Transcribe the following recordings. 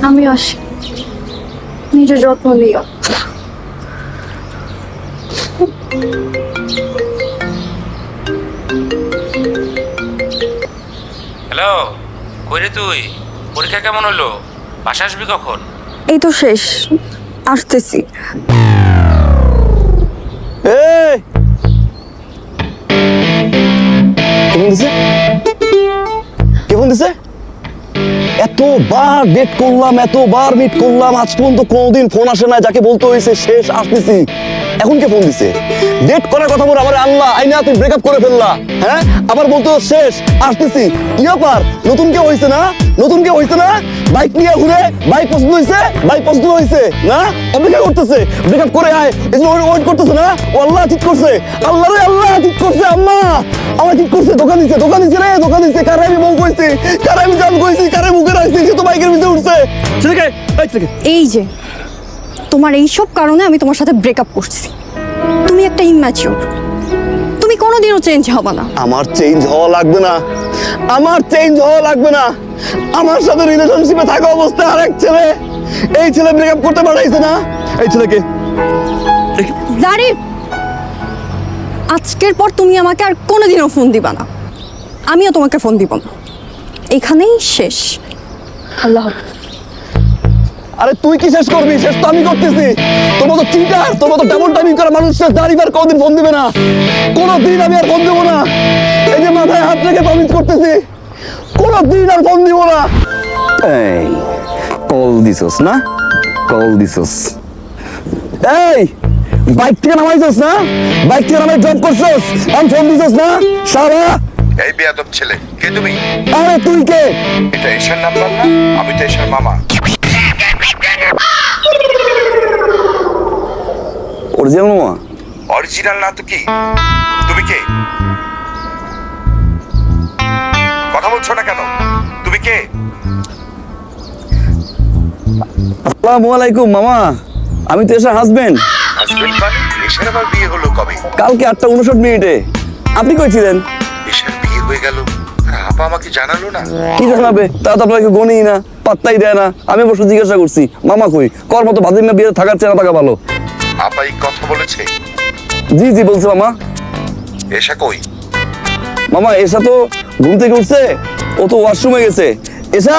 আমি আসি, নিজের যত্ন নিও। হ্যালো, কই রে তুই? পরীক্ষা কেমন হলো? বাসা আসবি কখন? এই তো শেষ, আসতেছি। এই কে ফোন দিছে? এতবার ডেট করলাম, এতবার মিট করলাম, আজ পর্যন্ত কোনোদিন ফোন আসে না। যাকে বলতে হয়েছে শেষ আসতেছি, এখন কে ফোন দিছে? ডেট করার কথা বলে আমার আল্লাহ আইনা তুমি ব্রেকআপ করে ফেললা। হ্যাঁ, আবার বলতে শেষ আসতেছি। কি ব্যাপার? নতুন কেউ হয়েছে না? নতুন কেউ হয়েছে না? বাইক নিয়ে ঘুরে, বাইক পছন্দ হয়েছে, বাইক পছন্দ হয়েছে না? অপেক্ষা করতেছে, ব্রেকআপ করে আয়, ওয়েট করতেছে না? ও আল্লাহ ঠিক করছে, আল্লাহ রে আল্লাহ ঠিক করছে। আম্মা আমার ঠিক করছে, দোকান দিছে, দোকান দিছে রে, দোকান দিছে। কারে আমি বউ কইছি, কারে আমি জান কইছি, কারে মুখে রাখছি, সে তো বাইকের ভিতরে উঠছে। এই যে তোমার এইসব কারণে আমি তোমার সাথে ব্রেকআপ করছি। তুমি একটা ইম্যাচিওর, তুমি কোনোদিনও চেঞ্জ হবে না। আমার চেঞ্জ হওয়া লাগবে না, আমার চেঞ্জ হওয়া লাগবে না। আমার সাথে রিলেশনশিপে থাকা অবস্থায় আরেক ছেলে, এই ছেলে ব্রেকআপ করতে পারাইছে না? এই ছেলেকে জারিফ, আজকের পর তুমি আমাকে আর কোনোদিনও ফোন দিবা না, আমিও তোমাকে ফোন দিব না। এখানেই শেষ। আল্লাহ হাফেজ। আরে তুই কি শেষ করবি? শেষ তো আমি করতেছি। তোর মতো চিটার, তোর মতো ডাবল টাইমিং করা মানুষ জারিফ আর কোনদিন ফোন দিবে না, কোনোদিন আমি আর ফোন দেবো না। এই যে মাথায় হাত রেখে প্রমিস করতেছি, কোনোদিন আর ফোন দিব না। এই কল দিছস না? কল দিছস? এই বাইক থেকে নামাইছস না? বাইক থেকে নামাই ড্রপ করছস, আমি ফোন দিছস না? সারা এই বেয়াদব ছেলে, কে তুমি? আরে তুই কে? এটা এশার নাম্বার না? আমি তো এশার মামা। অরিজিনাল মামা? অরিজিনাল না তো কি? তুমি কে? কথা বলছো না কেন? তুমি কে? আসসালামু আলাইকুম মামা, আমি তো এশার হাজবেন্ড। হাজবেন্ড মানে? এশার আবার বিয়ে হলো কবে? কালকে 8:59 আপনি কই ছিলেন? এশার বিয়ে হয়ে গেল আর আপা আমাকে জানালো না? কি জানাবে? তা তো আপনাকে গনেই না, পাত্তাই দেয় না। আমি অবশ্য জিজ্ঞাসা করছি মামা কই, কর মতো ভাদিন না বিয়ে থাকার চেনা থাকা ভালো। আপা এই কথা বলেছে? জি জি বলছে মামা। এশা কই? মামা এসা তো ঘুম থেকে উঠছে, ও তো ওয়াশরুমে গেছে। এসা,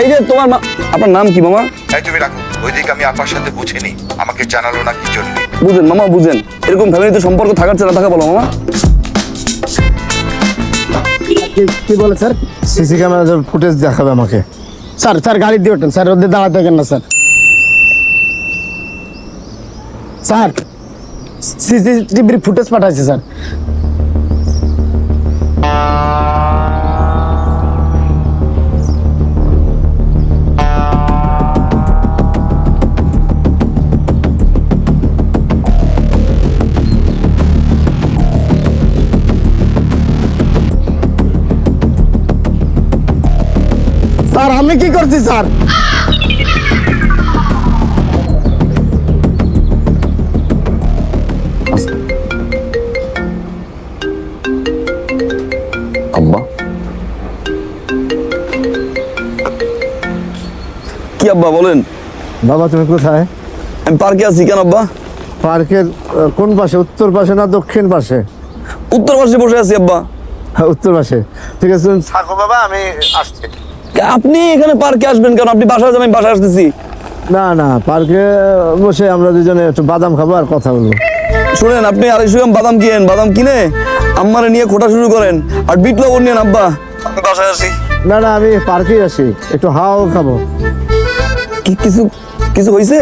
এই যে তোমার আপনার নাম কি মামা? এই তুমি রাখো, ওইদিকে আমি আপার সাথে বুঝিনি, আমাকে জানালো না কি জন্য। বুঝেন মামা বুঝেন, এরকম ফ্যামিলিতে সম্পর্ক থাকার চেনা থাকা বলো মামা। কি বলে স্যার? সিসি ক্যামেরা ফুটেজ দেখাবে আমাকে। স্যার স্যার গাড়ি দিয়ে ওঠেন স্যার, ওদের দাঁড়াতে থাকেন না স্যার। স্যার সিসিটিভির ফুটেজ পাঠাইছে স্যার। স্যার আমি কি করছি স্যার? আব্বা কি আব্বা বলেন? বাবা তুমি কোথায়? আমি পার্কে আছি। কেন আব্বা? পার্কের কোন পাশে, উত্তর পাশে না দক্ষিণ পাশে? উত্তর পাশে বসে আছি আব্বা। হ্যাঁ উত্তর পাশে। ঠিক আছে তুমি থাকো বাবা, আমি আসছি। আপনি এখানে পার্কে আসবেন কেন? আপনি বাসায় যাবেন, আমি বাসায় আসতেছি। না না, পার্কে বসে আমরা দুজনে একটু বাদাম খাবো আর কথা বলবো। শুনেন, আপনি 250 গ্রাম বাদাম কিনেন, বাদাম কিনে আম্মারে নিয়ে খোটা শুরু করেন আর বিট লবণ নিয়েন আব্বা। আমি বাসায় আসি। না না, আমি পার্কেই আসি, একটু হাওয়াও খাবো। কি কিছু কিছু হয়েছে?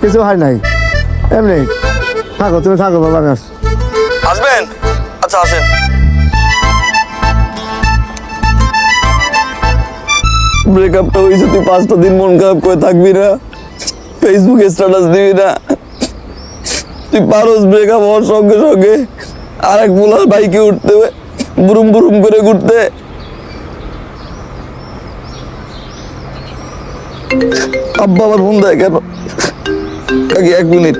কিছু হয় নাই, এমনি থাকো, তুমি থাকো বাবা, আমি আসছি। আসবেন? আচ্ছা আসেন। ব্রেকআপটা হয়েছে, তুই 5টা দিন মন খারাপ করে থাকবি না, ফেসবুকে স্ট্যাটাস দিবি না। তুই পারোস ব্রেকআপ হওয়ার সঙ্গে সঙ্গে আরেক বুলার বাইকে উঠতে, বুরুম বুরুম করে ঘুরতে। আব্বা আমার ফোন দেয় কেন? কাকি 1 মিনিট।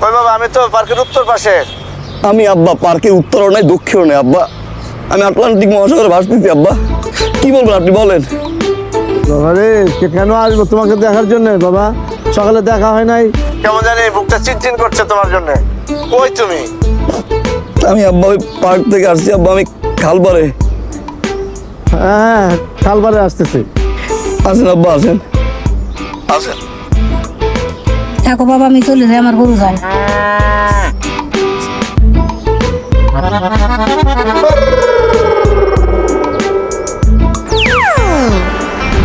ওই বাবা, আমি তো পার্কের উত্তর পাশে। আমি আব্বা পার্কের উত্তরও নাই দক্ষিণও নাই আব্বা, আমি আটলান্টিক মহাসাগরে ভাসতেছি আব্বা। কি বলবেন আপনি বলেন। বাবা রে, কেন আসবো তোমাকে দেখার জন্য বাবা? সকালে দেখা হয় নাই, কেমন জানি বুকটা চিনচিন করছে তোমার জন্য। কই তুমি? আমি আব্বা ওই পার্ক থেকে আসছি আব্বা, আমি খালবারে। হ্যাঁ, খালবারে আসতেছি। আসেন আব্বা, আসেন আসেন। থাকো বাবা, আমি চলে যাই, আমার গরু যায়।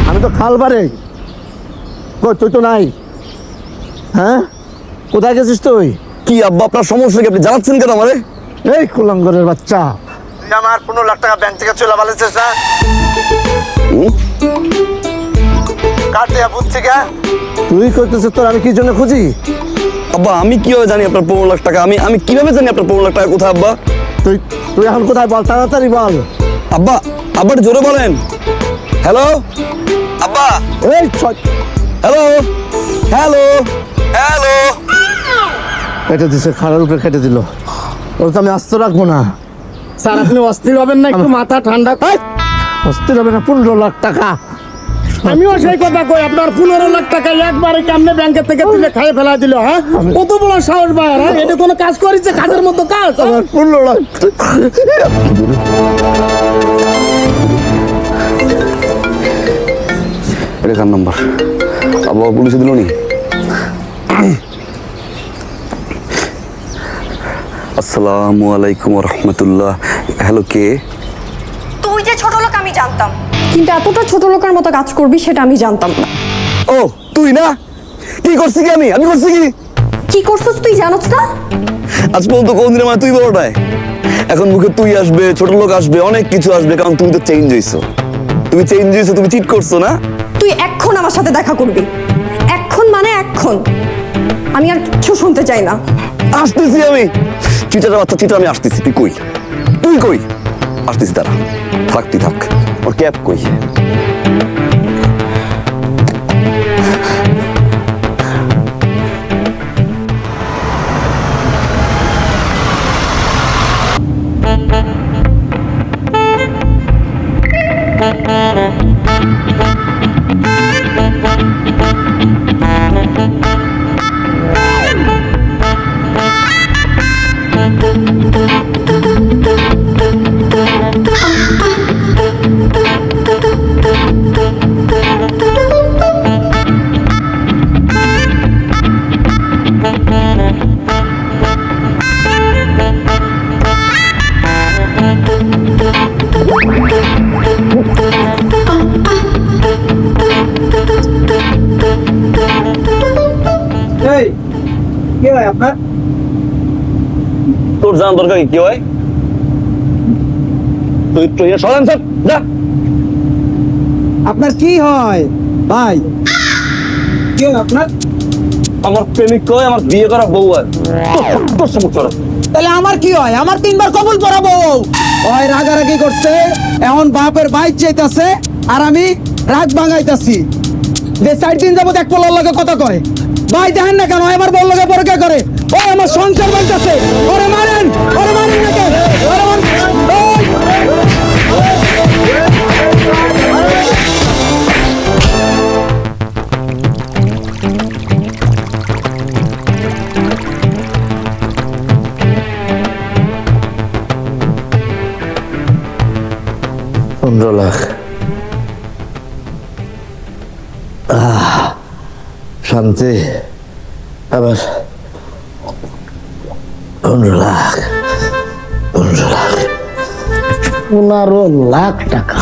আমি তো খালবারে। কই তুই তো নাই? হ্যাঁ, কোথায় গেছিস তুই? কি আব্বা আপনার সমস্যা কি? আপনি জানাচ্ছেন কেন আমারে? এই কুলাঙ্গরের বাচ্চা, তুই আমার 15 লাখ টাকা ব্যাংক থেকে চলে পালাইছিস না? কার দেয়া বুঝ থেকে তুই কইতেছিস তোর আমি কি জন্য খুঁজি? আব্বা আমি কিভাবে জানি আপনার 15 লাখ টাকা? আমি কিভাবে জানি আপনার 15 লাখ টাকা কোথায় আব্বা? তুই তুই এখন কোথায় বল, তাড়াতাড়ি বল। আব্বা আবার জোরে বলেন। হ্যালো আব্বা, এই হ্যালো হ্যালো হ্যালো। কেটে দিছে, খাড়ার উপরে কেটে দিল। ওর তো আমি আস্ত রাখবো না। স্যার আপনি অস্থির হবেন না, একটু মাথা ঠান্ডা। অস্থির হবে না, 15 লাখ টাকা। আমিও সেই কথা কই, আপনার 15 লাখ টাকা একবারে কেমনে ব্যাংকের থেকে তুলে খাইয়ে ফেলা দিল? হ্যাঁ, কত বড় সাহস ভাই! হ্যাঁ, এটা কোনো কাজ করেছে? কাজের মতো কাজ? আমার 15 লাখ। এটা কার নাম্বার? আব্বা পুলিশে দিল নি? আসসালামু আলাইকুম রহমতুল্লাহ। হ্যালো, কে? তুই যে ছোট লোক আমি জানতাম, কিন্তু এতটা ছোট লোকের মতো কাজ করবি সেটা আমি জানতাম না। ও তুই না? কি করছি কি আমি করছি কি? কি করছিস তুই জানোস না? আজ পর্যন্ত কোনদিন আমার তুই বড়টায়, এখন মুখে তুই আসবে, ছোট লোক আসবে, অনেক কিছু আসবে, কারণ তুমি তো চেঞ্জ হইছো। তুমি চেঞ্জ হইছো, তুমি চিট করছো না? তুই এখন আমার সাথে দেখা করবি, এখন মানে এখন। আমি আর কিচ্ছু শুনতে চাই না। আসতেছি আমি, চিটার বাচ্চা চিটা, আমি আসতেছি। তুই কই? তুই কই? আসতেছি, দাঁড়া, থাক তুই থাক। ওর ক্যাব কই? এই কি হয় আপনার? তোর জানার দরকার কি হয়? তুই তুই সরেন স্যার, যা। আপনার কি হয় ভাই? কি হয় আপনার? আমার প্রেমিক কয়, আমার বিয়ে করা বউ আর তোর সমস্যা। তাহলে আমার কি হয়? আমার 3 বার কবুল পড়াবো। ওই রাগারাগি করছে, এখন বাপের বাইক চাইতাছে, আর আমি রাগ ভাঙাইতাছি। যে 4 দিন যাবত এক পোলার লগে কথা কয়। ভাই দেখেন না কেন আমার বল লগে পরকে করে? ওই আমার সংসার বাঁচতেছে, ওরে মারেন না কেন? ওরে মারেন। ওই 15 লাখ। শান্তি। আবার 15 লাখ। 15 লাখ। 15 লাখ টাকা।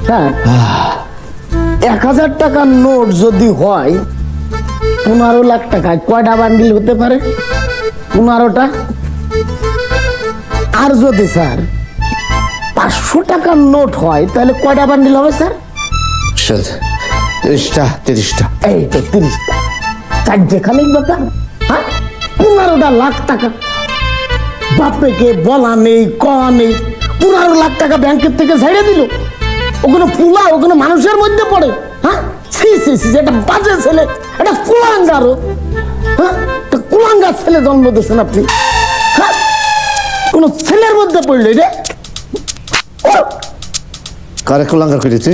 স্যার, 1000 টাকার নোট যদি হয় 15 লাখ টাকায় কয়টা বান্ডিল হতে পারে? 15টা। আর যদি স্যার 500 টাকার নোট হয় তাহলে কয়টা বান্ডিল হবে স্যার? 30টা। এই তো 30টা। চারটে খানিক ব্যাপার। হ্যাঁ, 15টা লাখ টাকা। বাপেকে বলা নেই, কওয়া নেই, 15 লাখ টাকা ব্যাংকের থেকে ছেড়ে দিল। ওখানে পুলা, ওখানে মানুষের মধ্যে পড়ে। হ্যাঁ, সি এটা বাজে ছেলে, এটা কুলাঙ্গারও। হ্যাঁ, কুলাঙ্গার ছেলে জন্ম দিয়েছেন আপনি। হ্যাঁ, কোন ছেলের মধ্যে পড়লে রে। কারে কুলাঙ্গার করেছি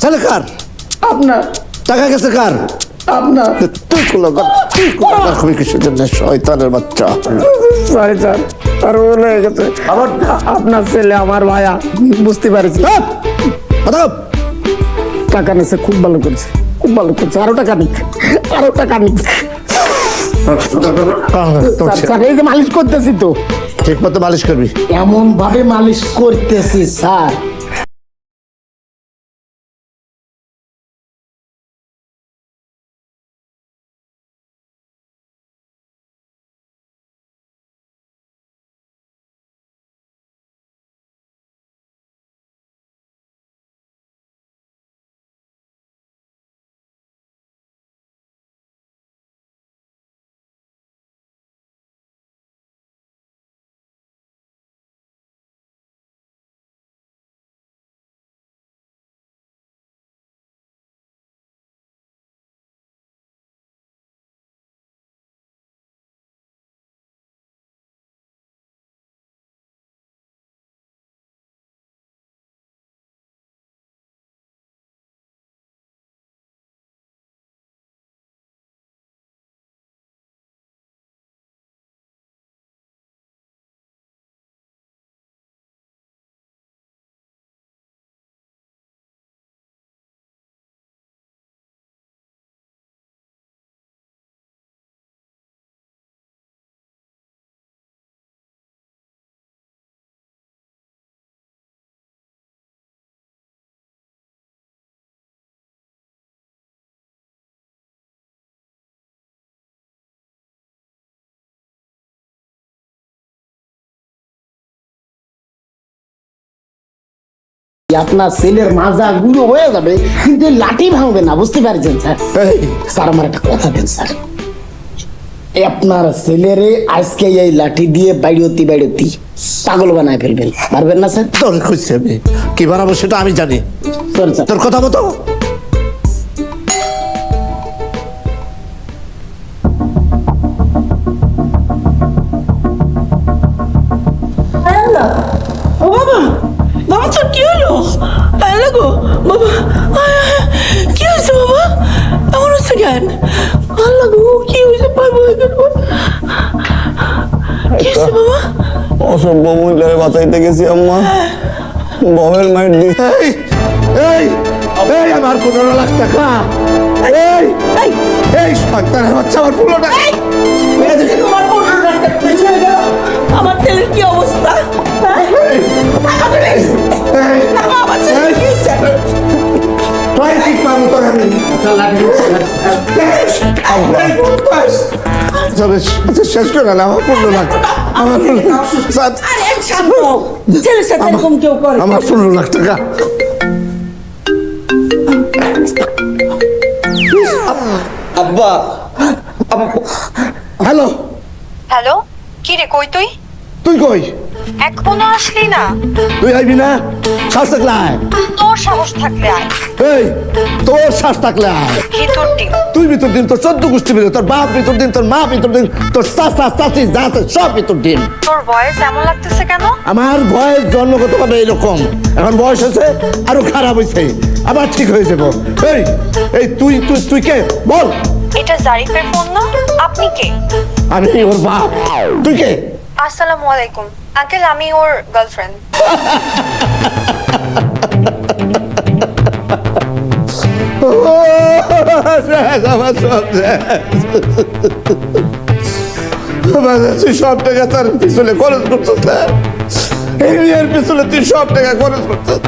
তাহলে কার আপনার টাকা গেছে কার আপনার তুই কুলাঙ্গার খুবই কিসের জন্য শয়তানের বাচ্চা সরি স্যার আর ভুল হয়ে গেছে আপনার ছেলে আমার ভাইয়া বুঝতে পারছি টাকা নিচ্ছে খুব ভালো করছে খুব ভালো করছে আরো টাকা নিক স্যার এই যে মালিশ করতেছি তো ঠিক মতো মালিশ করবি এমন ভাবে মালিশ করতেছি স্যার আপনার ছেলের মাজা গুঁড়ো হয়ে যাবে কিন্তু এই লাঠি ভাঙবে না বুঝতে পারছেন স্যার স্যার আমার একটা কথা দেন স্যার আপনার ছেলেরে আজকে এই লাঠি দিয়ে বাইরতি পাগল বানায় ফেলবেন পারবেন না স্যার তোর খুঁজছি আমি কি বানাবো সেটা আমি জানি সরি স্যার তোর কথা মতো ও বাবা বাবা তোর কি হলো লাগো বাবা কি হয়েছে বাবা এমন হচ্ছে কেন লাগো কি হয়েছে পাইবো কি হয়েছে বাবা অসভ্য মহিলারে বাঁচাইতে গেছি আম্মা বমের মাইট দিস এই এই এই আমার 15 লাখ টাকা এই এই সন্তানের বাচ্চা আমার 15 টাকা তোমার আমার তেলের কি অবস্থা আমার ছেলে কি হয়েছে তুই ঠিক পাবো তোর আমি শেষ করে না আমার 15 লাখ আমার 15 লাখ ছেলের সাথে এরকম কেউ করে আমার 15 লাখ টাকা আব্বা হ্যালো হ্যালো কি রে কই তুই তুই কই এখনো আসলি না তুই আইবি না শ্বাস থাকলে আয় তোর সাহস থাকলে আয় এই তোর শ্বাস থাকলে আয় ভিতর দিন তুই ভিতর দিন তোর 14 গোষ্ঠী ভিতর তোর বাপ ভিতর দিন তোর মা ভিতর দিন তোর চাচি দাঁত সব ভিতর দিন তোর ভয়েস এমন লাগতেছে কেন আমার বয়স জন্মগতভাবে এইরকম এখন বয়স হয়েছে আরো খারাপ হয়েছে আবার ঠিক হয়ে যাবো এই এই তুই তুই তুই কে বল এটা জারিফের ফোন না আপনি কে আমি ওর বাপ তুই কে আসসালামু আলাইকুম আঙ্কেল আমি ওর গার্লফ্রেন্ড আমার সব তুই সব টাকা তার পিছনে খরচ করছিস না এই মেয়ের পিছনে তুই সব টাকা খরচ করছিস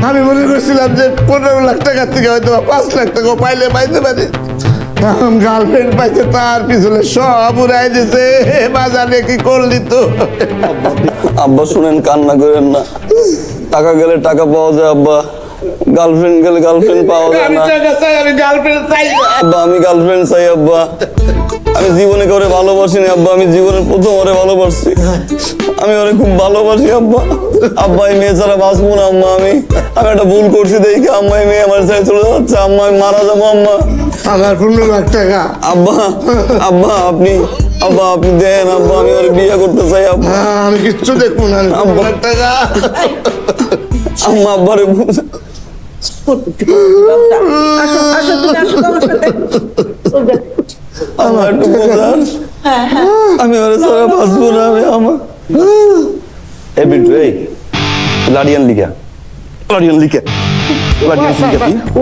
আমি মনে করছিলাম যে 15 লাখ টাকার থেকে হয়তো 5 লাখ টাকা পাইলে পাইতে পারি এখন গার্লফ্রেন্ড পাইছে তার পিছনে সব উড়াই দিছে বাজারে কি করলি তো আব্বা শুনেন কান্না করেন না টাকা গেলে টাকা পাওয়া যায় আব্বা গার্লফ্রেন্ড গেলে গার্লফ্রেন্ড পাওয়া যায় না আমি গার্লফ্রেন্ড চাই আব্বা আমি গার্লফ্রেন্ড চাই আব্বা আমি জীবনে করে ভালোবাসিনি আব্বা আমি জীবনের প্রথম ওরে ভালোবাসছি আমি ওরে খুব ভালোবাসি আব্বা আব্বা এই মেয়ে ছাড়া বাঁচবো না আম্মা আমি একটা ভুল করছি দেখে আম্মা এই মেয়ে আমার ছেড়ে চলে যাচ্ছে আম্মা আমি মারা যাবো আম্মা আমার 15 লাখ টাকা। আব্বা আব্বা আপনি দেন আব্বা, আমি ওর বিয়ে করতে চাই আব্বা। আমি কিচ্ছু দেখবো না, 15 লাখ টাকা। আম্মা আব্বারে আসো আসো, তুমি আসো আমার সাথে। আমার একটু বোঝান, আমি ওরে ছাড়া বাঁচবো না। আমি আমার এই বিট্টু, এই লাডিয়ান লিখা তুই ও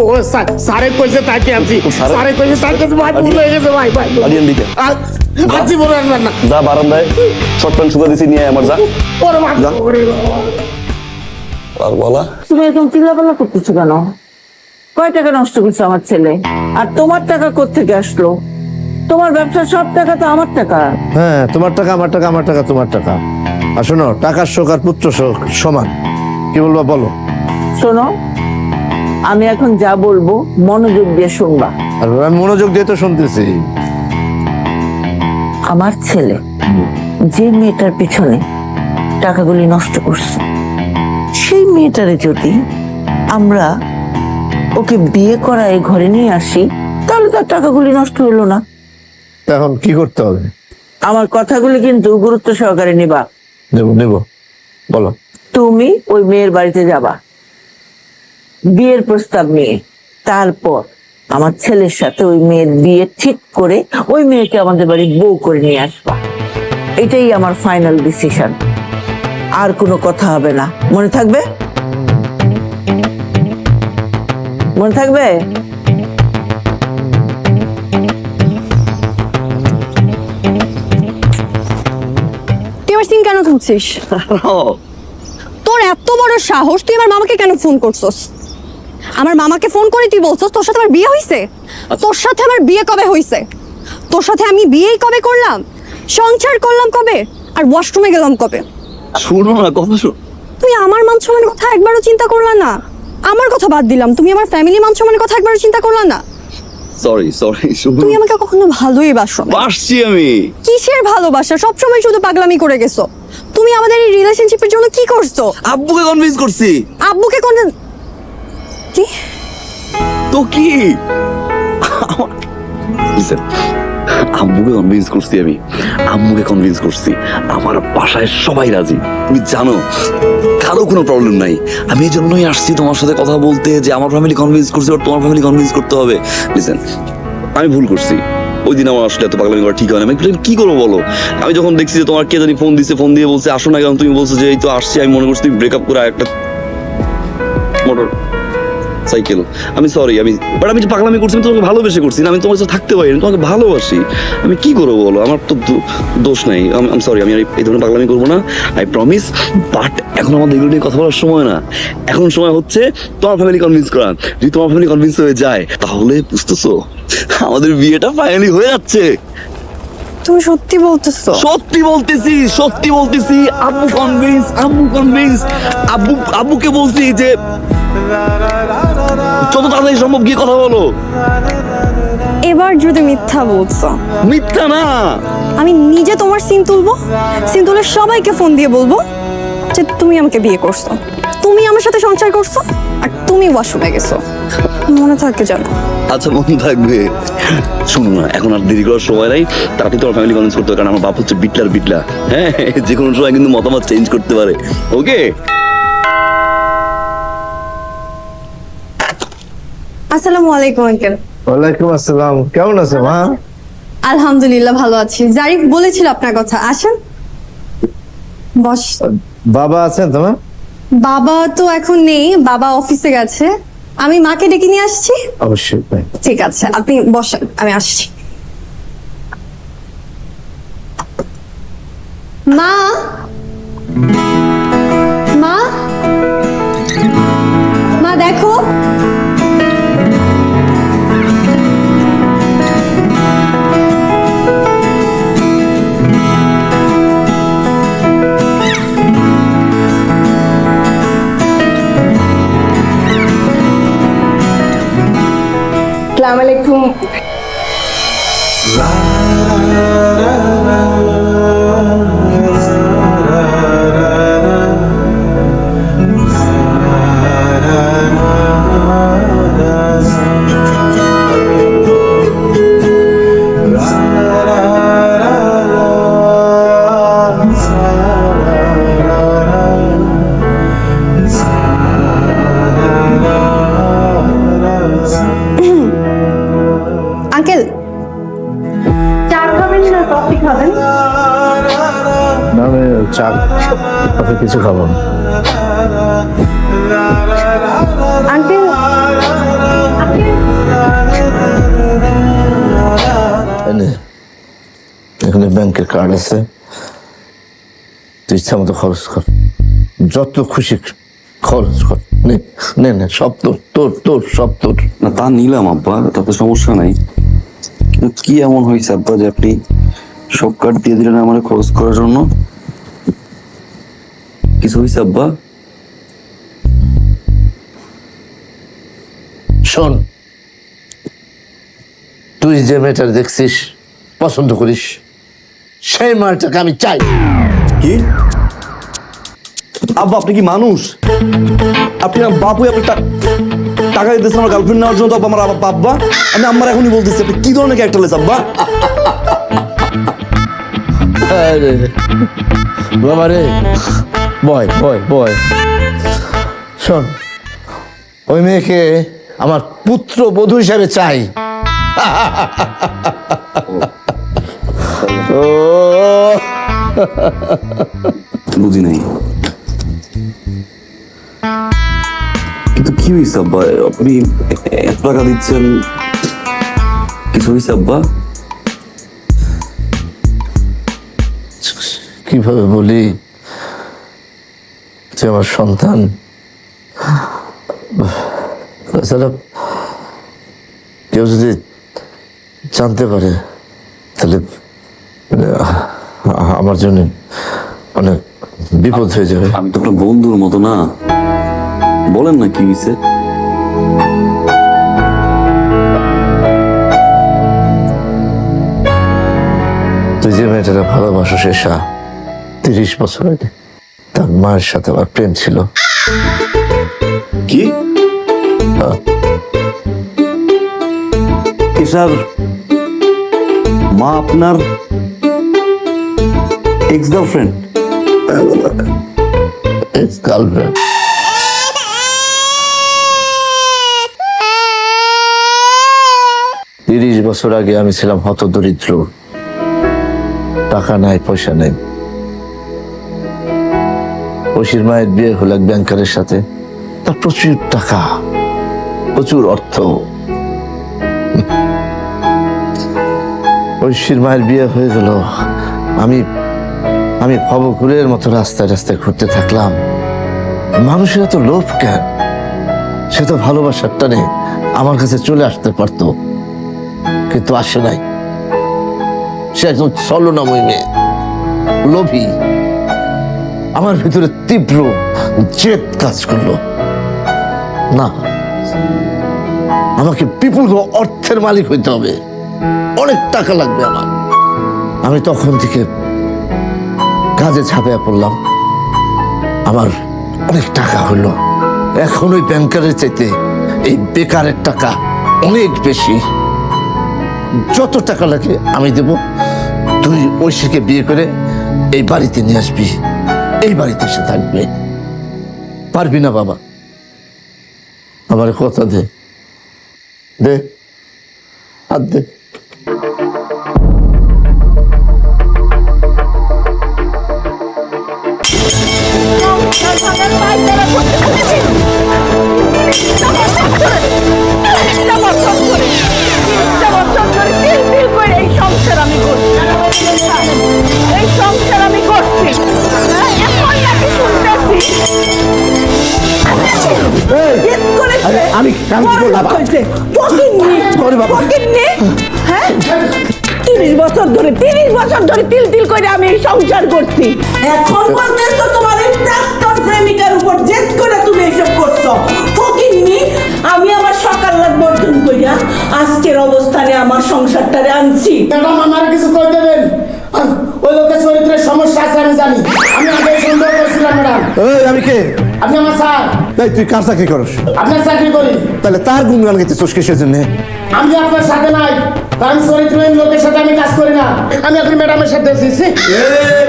স্যারে কইছে তাকে আনছি, স্যারে কইছে তাকে ভাই ভুল হয়ে গেছে ভাই ভাই। লাডিয়ান লিখা আজি বলে আনবেন না। যা বারান্দায় শর্ট প্যান্ট শুকা দিছি, নিয়ে আয় আমার, যা ওরে মা যা। আর বলা তুমি এরকম চিল্লাপাল্লা করতেছো কেন? কয় টাকা নষ্ট করছো আমার ছেলে? আর তোমার টাকা কোত্থেকে আসলো? তোমার ব্যবসার সব টাকা তো আমার টাকা। হ্যাঁ, তোমার টাকা আমার টাকা, আমার টাকা তোমার টাকা। আর শোনো, টাকার শোক আর পুত্র শোক সমান। কি বলবা বলো? শোনো, আমি এখন যা বলবো মনোযোগ দিয়ে শুনবা। আর আমি মনোযোগ দিয়ে তো শুনতেছি। আমার ছেলে যে মেয়েটার পিছনে টাকাগুলি নষ্ট করছে, সেই মেয়েটারে যদি আমরা ওকে বিয়ে করায় ঘরে নিয়ে আসি, তাহলে তার টাকাগুলি নষ্ট হলো না। এখন কি করতে হবে? আমার কথাগুলি কিন্তু গুরুত্ব সহকারে নিবা। নেব বলো। তুমি ওই মেয়ের বাড়িতে যাবা বিয়ের প্রস্তাব নিয়ে, তারপর আমার ছেলের সাথে ওই মেয়ের বিয়ে ঠিক করে ওই মেয়েকে আমাদের বাড়ি বউ করে নিয়ে আসবা। এটাই আমার ফাইনাল ডিসিশন। আর কোনো কথা হবে না, মনে থাকবে? মনে থাকবে? তুই আমার সিন কেন তুলছিস? তোর এত বড় সাহস, তুই আমার মামাকে কেন ফোন করছস? আমার মামাকে ফোন করে তুই বলছস তোর সাথে আমার বিয়ে হইছে? তোর সাথে আমার বিয়ে কবে হইছে? তোর সাথে আমি বিয়েই কবে করলাম, সংসার করলাম কবে, আর ওয়াশরুমে গেলাম কবে? শুনো না, কথা শোনো। তুই আমার মান সম্মানের কথা একবারও চিন্তা করলা না? আমার কথা বাদ দিলাম, তুমি আমার ফ্যামিলি মান সম্মানের কথা একবারও চিন্তা করলা না? সরি তুমি আমাকে কখনো ভালোই বাসো না। বাসছি আমি। কিসের ভালোবাসা? সবসময় শুধু পাগলামি করে গেছো। তুমি আমাদের এই রিলেশনশিপের জন্য কি করছো? আব্বুকে কনভিন্স করছি। আব্বুকে কোন কি? তো কি আম্মুকে কনভিন্স করছি আমি, আম্মুকে কনভিন্স করছি। আমার বাসায় সবাই রাজি, তুমি জানো, কারো কোনো প্রবলেম নাই। আমি এই জন্যই আসছি তোমার সাথে কথা বলতে, যে আমার ফ্যামিলি কনভিন্স করছে, আর তোমার ফ্যামিলি কনভিন্স করতে হবে। লিসেন, আমি ভুল করছি। ওই দিন আমার আসলে এত পাগলামি করা ঠিক হয় না। আমি কি করবো বলো? আমি যখন দেখছি যে তোমার কে জানি ফোন দিছে, ফোন দিয়ে বলছে আসো না কেন, তুমি বলছো যে এই তো আসছি, আমি মনে করছি তুমি ব্রেকআপ করে একটা মোটর সাইকেল। আমি সরি, আমি যে পাগলামি করছি, আমি তোমাকে ভালোবেসে করছি না, আমি তোমার সাথে থাকতে পারি, তোমাকে ভালোবাসি। আমি কি করবো বলো? আমার তো দোষ নাই। আমি সরি, আমি এই ধরনের পাগলামি করবো না, আই প্রমিস। বাট এখন আমাদের এগুলো নিয়ে কথা বলার সময় না। এখন সময় হচ্ছে তোমার ফ্যামিলি কনভিন্স করা। যদি তোমার ফ্যামিলি কনভিন্স হয়ে যায়, তাহলে বুঝতেছো আমাদের বিয়েটা ফাইনালি হয়ে যাচ্ছে। তুমি সত্যি বলতেছো? সত্যি বলতেছি। আব্বু কনভিন্স। আব্বুকে বলছি যে যত তাড়াতাড়ি সম্ভব গিয়ে কথা বলো। এবার যদি মিথ্যা বলছো? মিথ্যা না, আমি নিজে তোমার সিন তুলবো, সিন তুলে সবাইকে ফোন দিয়ে বলবো যে তুমি আমাকে বিয়ে করছো, তুমি আমার সাথে সংসার করছো, আর তুমি ওয়াশরুমে গেছো। মনে থাকে জানো? আচ্ছা, মনে থাকবে। শুনো না, এখন আর দেরি করার সময় নাই, তাড়াতাড়ি তোমার ফ্যামিলি কনভিন্স করতে হবে, কারণ আমার বাপ হচ্ছে বিটলা। হ্যাঁ, যে কোনো সময় কিন্তু মতামত চেঞ্জ করতে পারে। ওকে? আসসালামু আলাইকুম আঙ্কেল। ওয়ালাইকুম আসসালাম। কেমন আছো মা? আলহামদুলিল্লাহ ভালো আছি। জারিফ বলেছিল আপনার কথা, আসেন বস। বাবা আছেন তোমার? বাবা তো এখন নেই, বাবা অফিসে গেছে। আমি মাকে ডেকে নিয়ে আসছি। অবশ্যই। ঠিক আছে, আপনি বসেন, আমি আসছি। মা, মা, মা দেখো। আসসালামু আলাইকুম। কিছু খাবো না। আঙ্কেল এখানে ব্যাংকের কার্ড আছে, তুই ইচ্ছা মতো খরচ কর, যত খুশি খরচ কর। নে নে নে, সব তোর তোর তোর সব তোর। না তা নিলাম আব্বা, তাতে সমস্যা নাই, কিন্তু কি এমন হয়েছে আব্বা যে আপনি সব কার্ড দিয়ে দিলেন আমার খরচ করার জন্য? কিছু হয়েছে আব্বা? শোন, তুই যে মেয়েটার দেখছিস, পছন্দ করিস, সেই মেয়েটাকে আমি চাই। কি আব্বা, আপনি কি মানুষ? আপনি বাপু আপনি টাকা দিতেছেন আমার গার্লফ্রেন্ড নেওয়ার জন্য? তো আব্বা আমার আব্বা, আমি আমার এখনই বলতেছি আপনি কি ধরনের ক্যারেক্টার লেস আব্বা? আরে বাবা রে, বয় বয় বয়। শোন, ওই মেয়েকে আমার পুত্র বধূ হিসাবে চাই। ও বুঝি নাই, কিন্তু কি হয়েছে আব্বা? আপনি এত টাকা দিচ্ছেন, কিছু হয়েছে আব্বা? কিভাবে বলি, যে আমার সন্তান, তাছাড়া কেউ যদি জানতে পারে তাহলে আমার জন্য অনেক বিপদ হয়ে যাবে। আমি তো আপনার বন্ধুর মতো না, বলেন না কি হয়েছে? তুই যে মেয়েটারা ভালোবাসো, শেষা 30 বছর আগে তার মায়ের সাথে আমার প্রেম ছিল। কি এসার মা আপনার এক্স গার্লফ্রেন্ড? গার্লফ্রেন্ড। তিরিশ বছর আগে আমি ছিলাম হতদরিদ্র, টাকা নাই, পয়সা নাই। ঐশীর মায়ের বিয়ে হলো এক ব্যাংকারের সাথে, তার প্রচুর টাকা, প্রচুর অর্থ। ঐশীর মায়ের বিয়ে হয়ে গেল, আমি ভবঘুরের মতো রাস্তায় রাস্তায় ঘুরতে থাকলাম। মানুষের এত লোভ কেন? সে তো ভালোবাসার টানে আমার কাছে চলে আসতে পারতো, কিন্তু আসে নাই। সে একজন ছলনাময়ী মেয়ে, লোভী। আমার ভিতরে তীব্র জেদ কাজ করলো, না, আমাকে বিপুল অর্থের মালিক হইতে হবে, অনেক টাকা লাগবে আমার। আমি তখন থেকে কাজে ঝাঁপিয়ে পড়লাম, আমার অনেক টাকা হলো। এখন ওই ব্যাংকারের চাইতে এই বেকারের টাকা অনেক বেশি। যত টাকা লাগে আমি দেব, তুই ঐশীকে বিয়ে করে এই বাড়িতে নিয়ে আসবি, এই বাড়িতে এসে থাকবে। পারবি না বাবা? আমার কথা দে, দে, হাত দে। আমি কাম করলাম। 30 বছর ধরে তিল তিল করে আমি এই সংসার করছি। এখন বলতেছো তোমার এই প্রাক্তন প্রেমিকার উপর জেদ করে তুমি এসব করছো। ফকিন্নি, আমি আমার সকাল রাত বর্জন কইরা আজকের অবস্থানে আমার সংসারটারে আনছি। ম্যাডাম, আমার কিছু কইতে দেন। ওই লোকের চরিত্রের সমস্যা আছে আমি জানি। আমি আগে সন্দেহ করছিলাম ম্যাডাম। এই আমি কে? আপনি আমার স্যার। তাই তুই কার চাকরি করস? আপনার চাকরি করি। তাহলে তার গুণগান গাইতেছিস কিসের জন্য? আমি আপনার সাথে নাই, কারণ চরিত্রহীন লোকের সাথে আমি কাজ করি না। আমি এখন ম্যাডামের সাথে এসেছি।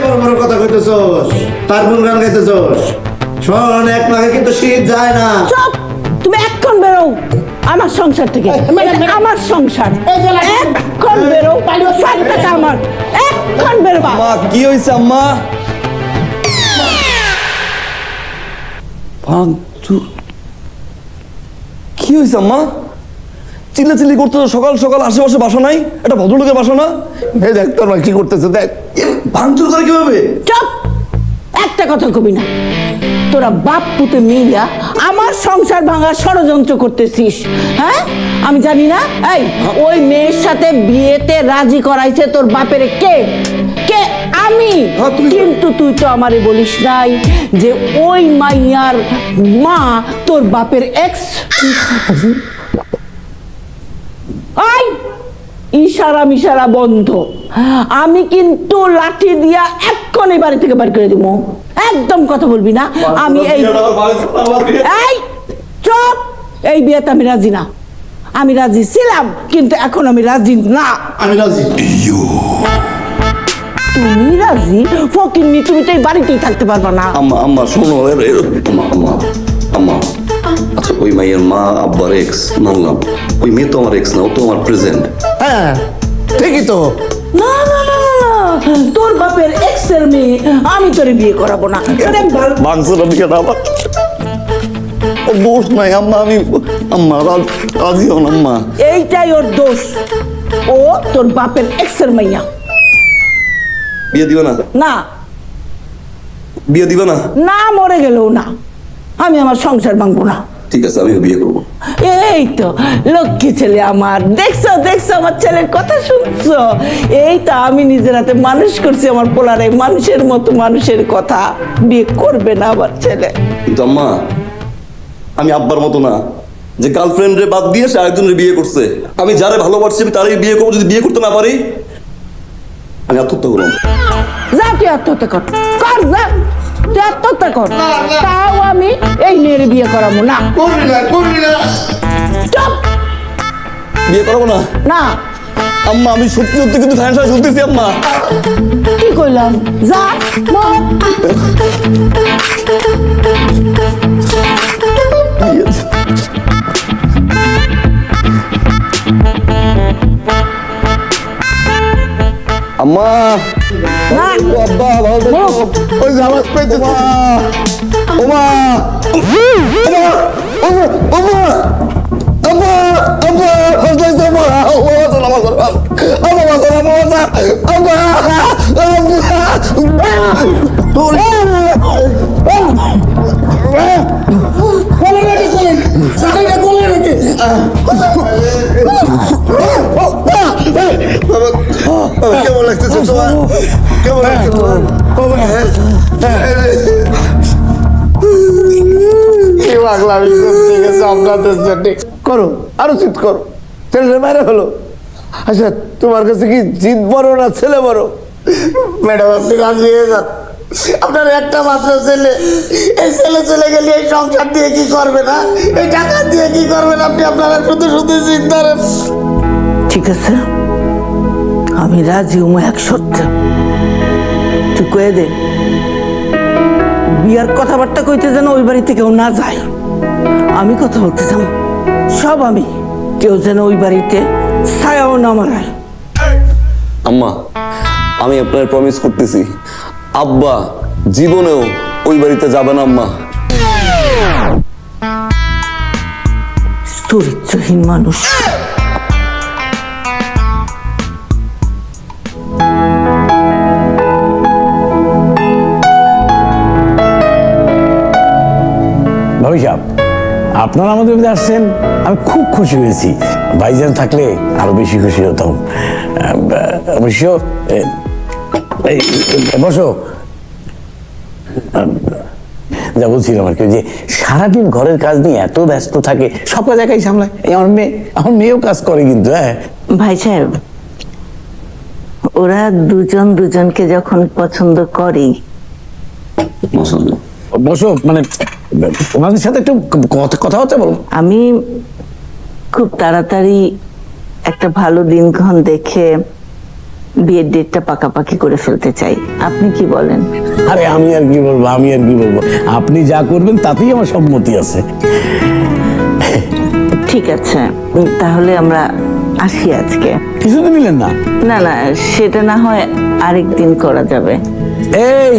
বড় বড় কথা কইতেছস, তার গুণগান গাইতেছস। শোন, এক নাকে কিন্তু শীত যায় না। চুপ! তুমি এক্ষণ বেরো আমার সংসার থেকে। এটা আমার সংসার, এক্ষণ বেরো। সংসারটা আমার, এক্ষণ বেরোবা। মা কি হয়েছে আম্মা? ভাঙচুর কি হয়েছে আম্মা? চিল্লাচিল্লি করতে সকাল সকাল আশেপাশে বাসা নাই? এটা ভদ্রলোকের বাসা না? এই দেখ তোর মা কি করতেছে দেখ। ভাঙচুর করে কিভাবে? চুপ, একটা কথা কবি না। তোরা বাপ পুতে মিলা আমার সংসার ভাঙার ষড়যন্ত্র করতেছিস, হ্যাঁ? আমি জানি না। এই ওই মেয়ের সাথে বিয়েতে রাজি করাইছে তোর বাপের কে? কে? আমি। কিন্তু তুই তো আমারে বলিস নাই যে ওই মাইয়ার মা তোর বাপের এক্স। আই ইশারা মিশারা বন্ধ। আমি কিন্তু লাঠি দিয়া এক্ষুনি বাড়ি থেকে বের করে দিব। একদম কথা বলবি না। আমি এই চুপ, এই বিয়েতে আমি রাজি না। আমি রাজি ছিলাম কিন্তু এখন আমি রাজি না। আমি রাজি। তুমি রাজি? ফকিন্নি, তুমি তো এই বাড়িতেই থাকতে পারবা না। আম্মা আম্মা শোনো, আম্মা আম্মা আম্মা, আচ্ছা ওই মাইয়ের মা আব্বার এক্স মানলাম, ওই মেয়ে তো আমার এক্স না, ও তো আমার প্রেজেন্ট। হ্যাঁ ঠিকই তো। না না না না না, তোর বাপের এক্স এর মেয়ে আমি তোরে বিয়ে করাবো না। ভাঙচুর দিকে না আবার ও দোষ নাই আম্মা, আমি আম্মা রাজি হন আম্মা। এইটাই ওর দোষ। ও তোর বাপের এক্স এর মাইয়া। বিয়ে দিবে না? না বিয়ে দিবে না? না, মরে গেলেও না। আমি আমার সংসার ভাঙবো না। ঠিক আছে, আমিও বিয়ে করবো। এই তো লক্ষ্মী ছেলে আমার। দেখছো দেখছো, আমার ছেলের কথা শুনছো? এই তো আমি নিজের হাতে মানুষ করছি আমার পোলারে, মানুষের মতো মানুষের কথা। বিয়ে করবে না আমার ছেলে। কিন্তু আম্মা, আমি আব্বার মতো না যে গার্লফ্রেন্ড রে বাদ দিয়ে সে আরেকজনের বিয়ে করছে। আমি যারে ভালোবাসছি আমি তারই বিয়ে করবো। যদি বিয়ে করতে না পারি আমি আত্মহত্যা করবো। যা তুই আত্মহত্যা কর, কর যা, তুই আত্মহত্যা কর। তাও আমি এই মেয়ের বিয়ে করাবো না। করবি না, করবি না। চুপ। বিয়ে করবো না? না। আম্মা আমি সত্যি সত্যি কিন্তু ফ্যান শুনতেছি আম্মা। কি কইলাম? যা মর। আম্মা না। আব্বা ভালো থেকো। ওই যে আওয়াজ পাইতেছি। ওমা কেমন লাগতেছে তোমার? কেমন লাগছে তোমার? কি পাগলামি করতে গেছে আপনাদের জন্য। করো, আরো জিদ করো। ছেলে মারা হলো। আচ্ছা তোমার কাছে কি জিদ বড় না ছেলে বড়? ম্যাডাম আপনি রাজি হয়ে যান। আপনার একটা মাত্র ছেলে, এই ছেলে চলে গেলে এই সংসার দিয়ে কি করবে না, এই টাকা দিয়ে কি করবেন আপনি? আপনারা শুধু শুধু চিন্তা করেন। ঠিক আছে, আমি রাজি হবো এক শর্তে। তুই কয়ে দে বিয়ার কথাবার্তা কইতে যেন ওই বাড়িতে কেউ না যায়। আমি কথা বলতে যাব সব আমি, কেউ যেন ওই বাড়িতে ছায়াও না মারায়। আম্মা আমি আপনার প্রমিস করতেছি, আব্বা জীবনেও ওই বাড়িতে যাবে না আম্মা। চরিত্রহীন মানুষ। ভাবি সাহেব, আপনারা আমাদের মধ্যে আসছেন, আমি খুব খুশি হয়েছি। ভাইজান থাকলে আরো বেশি খুশি হতাম। অবশ্য বসো। যা বলছিলাম আর কি, যে সারাদিন ঘরের কাজ নিয়ে এত ব্যস্ত থাকে, সব কাজ একাই সামলায়। আমার মেয়েও কাজ করে কিন্তু। হ্যাঁ ভাই সাহেব, ওরা দুজন দুজনকে যখন পছন্দ করে। বসো, মানে ওনাদের সাথে একটু কথাবার্তা বলো। আমি খুব তাড়াতাড়ি একটা ভালো দিনক্ষণ দেখে বিয়ের ডেটটা পাকাপাকি করে ফেলতে চাই। আপনি কি বলেন? আরে আমি আর কি বলবো, আপনি যা করবেন তাতেই আমার সম্মতি আছে। ঠিক আছে, তাহলে আমরা আসি আজকে। কিছুদিন নিলেন না? না না, সেটা না হয় আরেকদিন করা যাবে। এই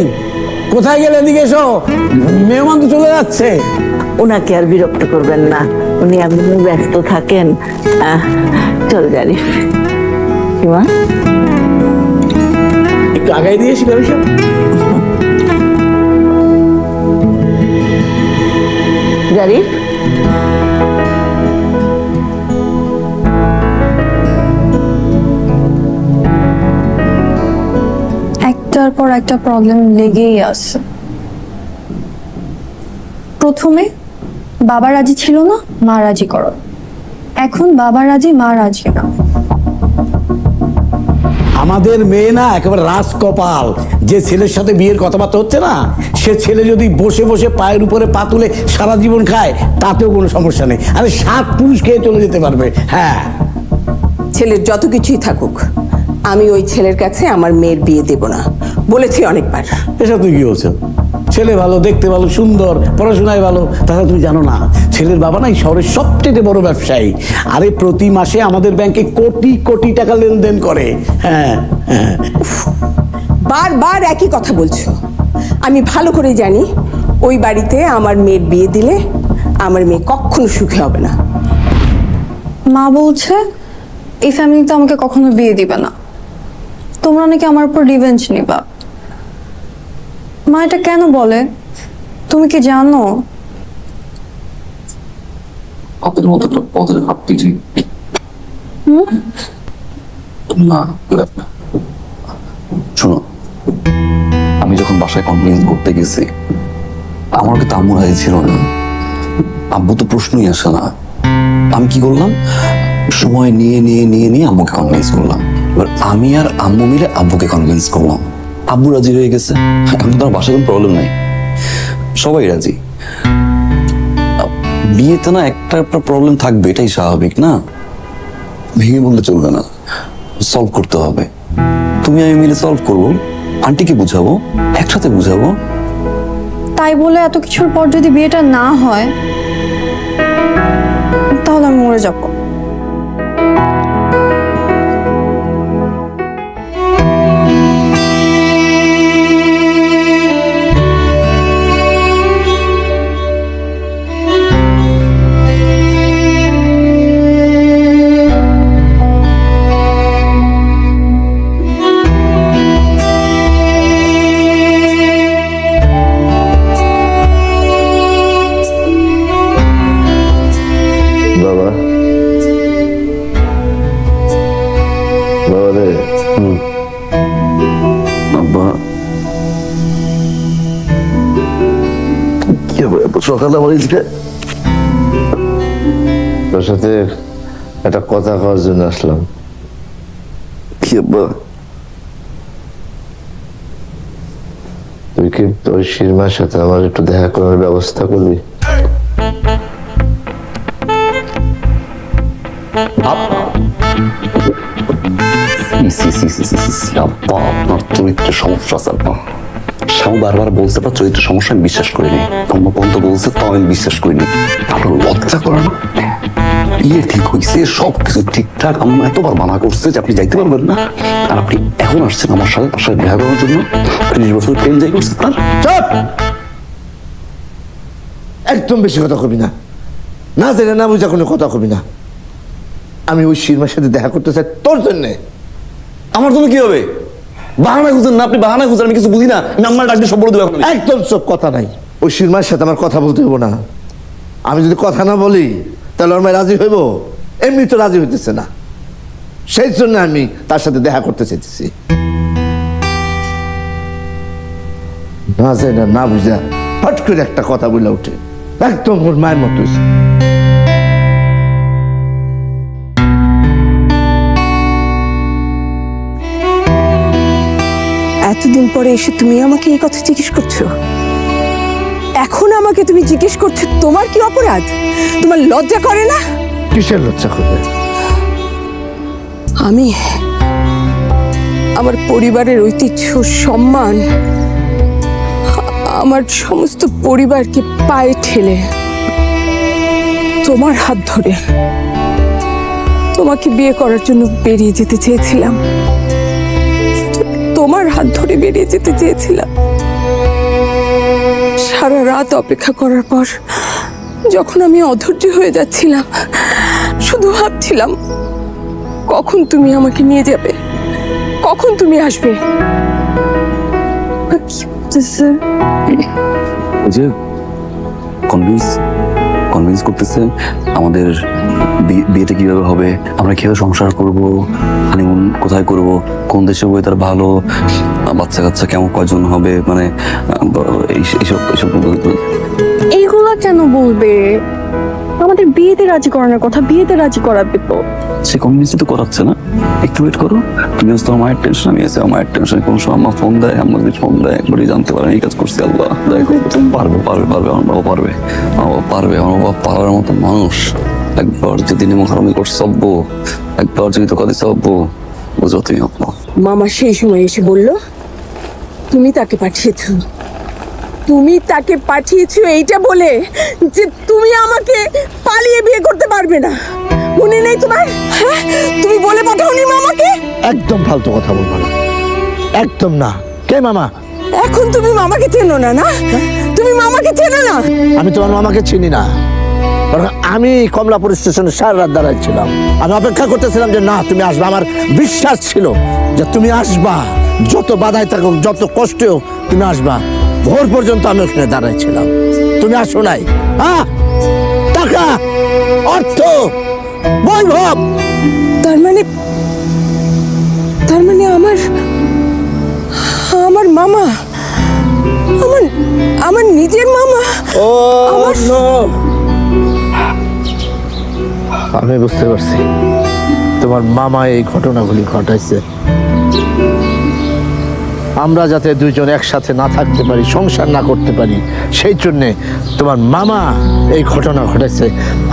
কোথায় গেলে? এদিকে এসো, মেহমান তো চলে যাচ্ছে। ওনাকে আর বিরক্ত করবেন না, উনি এমনি ব্যস্ত থাকেন। চল জারিফ। কি মা? একটু আগাই দিয়েছি ভাবি সাহেব। জারিফ, একটার পর একটা প্রবলেম লেগেই আছে। প্রথমে বাবা রাজি ছিল না, মা রাজি করো। এখন বাবা রাজি, মা রাজি না। আমাদের মেয়ে না একেবারে রাজকপাল। যে ছেলের সাথে বিয়ের কথাবার্তা হচ্ছে না, সে ছেলে যদি বসে বসে পায়ের উপরে পা তুলে সারা জীবন খায় তাতেও কোনো সমস্যা নেই। আরে 7 পুরুষ খেয়ে চলে যেতে পারবে। হ্যাঁ, ছেলের যত কিছুই থাকুক, আমি ওই ছেলের কাছে আমার মেয়ের বিয়ে দেব না, বলেছি অনেকবার। এসব তুই কি বলছো? ছেলে ভালো, দেখতে ভালো, সুন্দর, পড়াশোনায় ভালো। তাছাড়া তুমি জানো না, ছেলের বাবা না এই শহরের সবচেয়ে বড় ব্যবসায়ী। আরে প্রতি মাসে আমাদের ব্যাংকে কোটি কোটি টাকা লেনদেন করে। হ্যাঁ হ্যাঁ। বারবার একই কথা বলছো। আমি ভালো করে জানি ওই বাড়িতে আমার মেয়ের বিয়ে দিলে আমার মেয়ে কখনো সুখী হবে না। মা বলছে এই ফ্যামিলিতে আমাকে কখনো বিয়ে দিবে না, তোমরা নাকি আমার উপর রিভেঞ্জ নিবা। মা এটা কেন বলে তুমি কি জানো? আপনার মতো একটা পদের ভাবতে চাই না। শোনো, আমি যখন বাসায় কনভিন্স করতে গেছি, আমার কিন্তু আম্মু রাজি ছিল না। আব্বু তো প্রশ্নই আসে না। আমি কি করলাম, সময় নিয়ে নিয়ে নিয়ে নিয়ে আম্মুকে কনভিন্স করলাম। এবার আমি আর আম্মু মিলে আব্বুকে কনভিন্স করলাম। আব্বু রাজি হয়ে গেছে। এখন তো আমার বাসায় কোনো প্রবলেম নাই, সবাই রাজি। বিয়েতে না একটা একটা প্রবলেম থাকবে, এটাই স্বাভাবিক না? ভেঙে বললে চলবে না, সলভ করতে হবে। তুমি আমি মিলে সলভ করবো, আন্টিকে বুঝাবো, একসাথে বুঝাবো। তাই বলে এত কিছুর পর যদি বিয়েটা না হয় তাহলে আমি মরে যাবো। বাবা, বাবা রে। আব্বা, কি হবে এত সকালে আমার এদিকে? তোর সাথে একটা কথা কওয়ার জন্য আসলাম। কি আব্বা? তুই কি তোর শিরমার সাথে আমার একটু দেখা করার ব্যবস্থা করবি? আপনার চরিত্রে সমস্যা আছে আব্বা। শ্যামু বারবার বলছে আপনার চরিত্র সমস্যা, আমি বিশ্বাস করিনি। অন্য পর্যন্ত বলছে তাও আমি বিশ্বাস করিনি। আপনার লজ্জা করে না? বিয়ে ঠিক হয়েছে, সবকিছু ঠিকঠাক। আম্মা এতবার মানা করছে যে আপনি যাইতে পারবেন না, আর আপনি এখন আসছেন আমার সাথে, তার সাথে দেখা করার জন্য। 30 বছর প্রেম যাই করছে তার। চুপ! একদম বেশি কথা কবি না, না জেনে না বুঝা কোনো কথা কবি না। আমি ওই শিরমার সাথে দেখা করতে চাই তোর জন্যে। আমার জন্য কি হবে? বাহানা খুঁজেন না আপনি, বাহানা খুঁজেন। আমি কিছু বুঝি না, নাম্বার ডাকলে সব বলে দেবো এখন। একদম সব কথা নাই। ওই শিরমার সাথে আমার কথা বলতে হবো না। আমি যদি কথা না বলি তাহলে ওর মায় রাজি হইব? এমনি তো রাজি হইতেছে না, সেই জন্য আমি তার সাথে দেখা করতে চাইতেছি। না যাই না, না বুঝা ফট করে একটা কথা বলে উঠে, একদম ওর মায়ের মতো হয়েছে। এতদিন পরে এসে তুমি আমাকে এই কথা জিজ্ঞেস করছো? এখন আমাকে তুমি জিজ্ঞেস করছো তোমার কি অপরাধ? তোমার লজ্জা করে না? কিসের লজ্জা করবে? আমি আমার পরিবারের ঐতিহ্য, সম্মান, আমার সমস্ত পরিবারকে পায়ে ঠেলে তোমার হাত ধরে তোমাকে বিয়ে করার জন্য বেরিয়ে যেতে চেয়েছিলাম। তোমার হাত ধরে বেরিয়ে যেতে চেয়েছিলাম, সারা রাত অপেক্ষা করার পর যখন আমি অধৈর্য হয়ে যাচ্ছিলাম, শুধু ভাবছিলাম কখন তুমি আমাকে নিয়ে যাবে, কখন তুমি আসবে। কি বলতেছে? ওই যে কনভিন্স করতেছে আমাদের বিয়েটা কিভাবে হবে, আমরা কিভাবে সংসার করব, হানিমুন কোথায় করব, কোন দেশে ওয়েদার ভালো, বাচ্চা কাচ্চা কেমন কয়জন হবে, মানে এইসব এইগুলা কেন বলবে? আমাদের বিয়েতে রাজি করানোর কথা, বিয়েতে রাজি করাবে তো। সে কনভিন্সই তো করাচ্ছে না। একটু ওয়েট করো, তুমি আজ তো মায়ের টেনশন, আমি আছি আমার টেনশন। কোন সময় আম্মা ফোন দেয়, আম্মা যদি ফোন দেয় একবারই জানতে পারে এই কাজ করছি। আল্লাহ পারবে পারবে পারবে, আমার বাবা পারবে, আমার বাবা পারবে, আমার বাবা পারার মতো মানুষ। একবার যদি নিমখারামি করছে সব্বো, একবার যদি তো কথা সব্বো, বুঝো তুমি আব্বা। মামা সেই সময় এসে বলল তুমি তাকে পাঠিয়েছো, তুমি তাকে পাঠিয়েছো এইটা বলে যে তুমি আমাকে পালিয়ে বিয়ে করতে পারবে না। মনে নেই তোমার? হ্যাঁ, তুমি বলে পাঠাওনি মামাকে? একদম ফালতু কথা বলবো না, একদম না। কে মামা? এখন তুমি মামাকে চেনো না? না, তুমি মামাকে চেনো না? আমি তোমার মামাকে চিনি না, বরং আমি কমলাপুর স্টেশনে সারা রাত দাঁড়াচ্ছিলাম। আমি অপেক্ষা করতেছিলাম যে না তুমি আসবা। আমার বিশ্বাস ছিল যে তুমি আসবা, যত বাধাই থাকুক, যত কষ্ট হোক, তুমি আসবা। ভোর পর্যন্ত আমি ওখানে দাঁড়াইছিলাম, তুমি আসো নাই। হ্যাঁ, টাকা, অর্থ, বৈভব। তার মানে আমার মামা, আমার নিজের মামা। ও নো, আমি বুঝতে পারছি তোমার মামা এই ঘটনাগুলি ঘটাইছে আমরা যাতে দুইজন একসাথে না থাকতে পারি, সংসার না করতে পারি, সেই জন্যে তোমার মামা এই ঘটনা ঘটাইছে।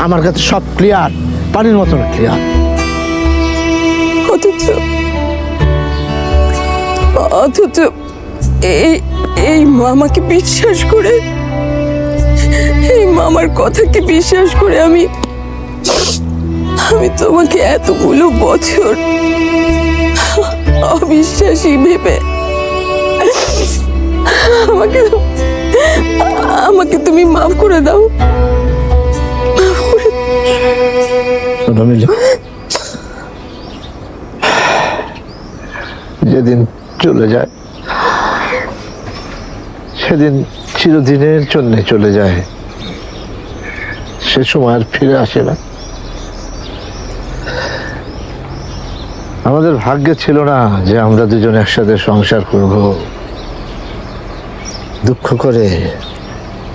আমার কাছে সব ক্লিয়ার, পানির মতন ক্লিয়ার। অথচ এই মামাকে বিশ্বাস করে, এই মামার কথাকে বিশ্বাস করে আমি তোমাকে এতগুলো বছর অবিশ্বাসী ভেবে আমাকে তুমি মাফ করে দাও। শোনো মিলি, যেদিন চলে যায় সেদিন চিরদিনের জন্য চলে যায়, সে সময় আর ফিরে আসে না। আমাদের ভাগ্যে ছিল না যে আমরা দুজন একসাথে সংসার করব। দুঃখ করে,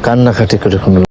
কান্নাকাটি করে কোনো